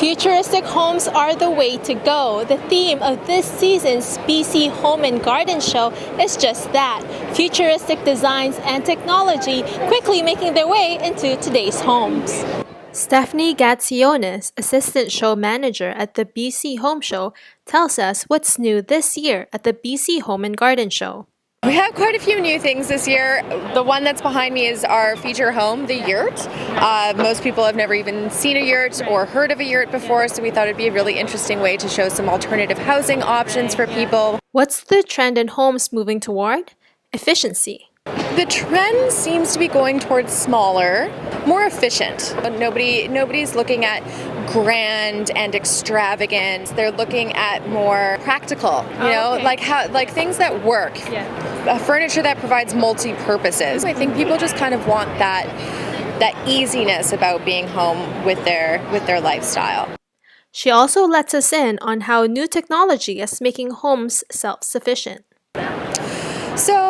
Futuristic homes are the way to go. The theme of this season's BC Home and Garden Show is just that, futuristic designs and technology quickly making their way into today's homes. Stephanie Gatsionis, Assistant Show Manager at the BC Home Show, tells us what's new this year at the BC Home and Garden Show. We have quite a few new things this year. The one that's behind me is our feature home, the yurt. Most people have never even seen a yurt or heard of a yurt before, so we thought it'd be a really interesting way to show some alternative housing options for people. What's the trend in homes moving toward? Efficiency. The trend seems to be going towards smaller, more efficient. Nobody's looking at grand and extravagant. They're looking at more practical, like things that work. Furniture that provides multi-purposes. I think people just kind of want that easiness about being home with their lifestyle. She also lets us in on how new technology is making homes self-sufficient. So,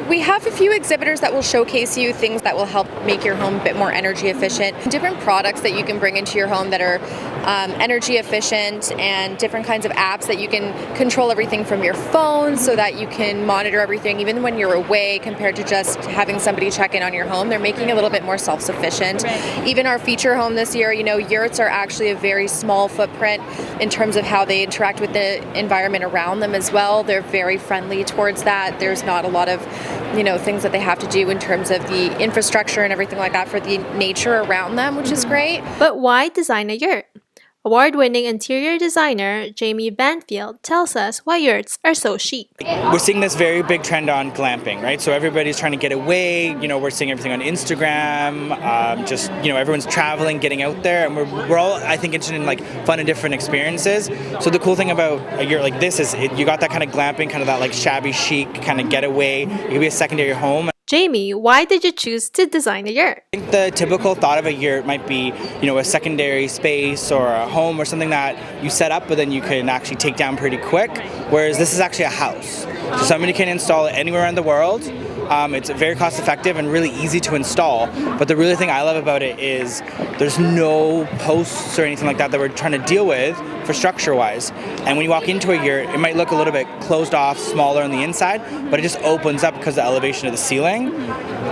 we have a few exhibitors that will showcase you things that will help make your home a bit more energy efficient. Different products that you can bring into your home that are energy efficient, and different kinds of apps that you can control everything from your phone so that you can monitor everything even when you're away, compared to just having somebody check in on your home. They're making it a little bit more self-sufficient. Right. Even our feature home this year, yurts are actually a very small footprint in terms of how they interact with the environment around them as well. They're very friendly towards that. There's not a lot of things that they have to do in terms of the infrastructure and everything like that for the nature around them, which is great. But why design a yurt? Award-winning interior designer Jamie Banfield tells us why yurts are so chic. We're seeing this very big trend on glamping, right? So everybody's trying to get away. We're seeing everything on Instagram. Everyone's traveling, getting out there, and we're all, I think, interested in fun and different experiences. So the cool thing about a yurt like this is you got that kind of glamping, kind of that shabby chic kind of getaway. It could be a secondary home. Jamie, why did you choose to design a yurt? I think the typical thought of a yurt might be, a secondary space or a home or something that you set up, but then you can actually take down pretty quick, whereas this is actually a house. So somebody can install it anywhere in the world. It's very cost effective and really easy to install, but the really thing I love about it is there's no posts or anything like that we're trying to deal with for structure wise. And when you walk into a yurt, it might look a little bit closed off, smaller on the inside, but it just opens up because of the elevation of the ceiling.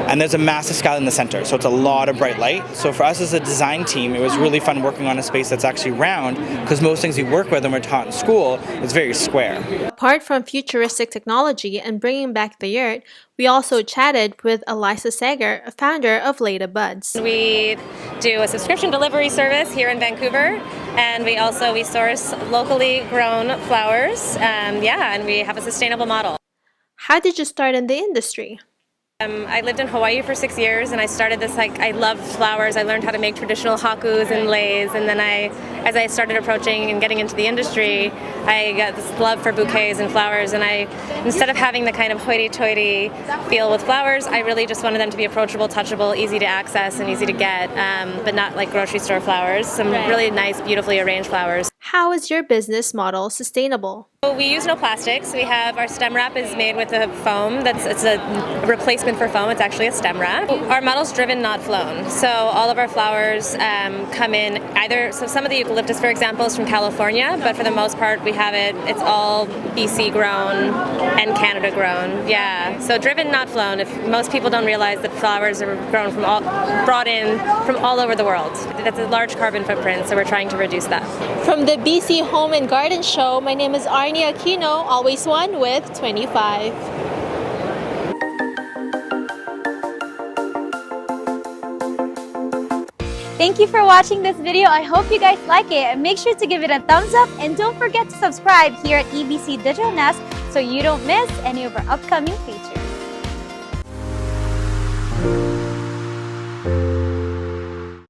And there's a massive skylight in the center, so it's a lot of bright light. So for us as a design team, it was really fun working on a space that's actually round, because most things we work with and we're taught in school is very square. Apart from futuristic technology and bringing back the yurt, we also chatted with Eliza Sager, a founder of Leda Buds. We do a subscription delivery service here in Vancouver, and we source locally grown flowers, and we have a sustainable model. How did you start in the industry? I lived in Hawaii for 6 years, and I started this, I loved flowers. I learned how to make traditional hakus and leis, and then as I started approaching and getting into the industry, I got this love for bouquets and flowers, and instead of having the kind of hoity-toity feel with flowers, I really just wanted them to be approachable, touchable, easy to access, and easy to get, but not like grocery store flowers. Some really nice, beautifully arranged flowers. How is your business model sustainable? We use no plastics. We have our stem wrap is made with a foam. It's a replacement for foam. It's actually a stem wrap. Our model's driven, not flown. So all of our flowers come in so some of the eucalyptus, for example, is from California, but for the most part we have it's all BC grown and Canada grown. Yeah. So driven, not flown. If most people don't realize that flowers are brought in from all over the world. That's a large carbon footprint, so we're trying to reduce that. From the BC Home and Garden Show, my name is Arnie Aquino, always one with 25. Thank you for watching this video. I hope you guys like it, and make sure to give it a thumbs up, and don't forget to subscribe here at EBC Digital Nest so you don't miss any of our upcoming features.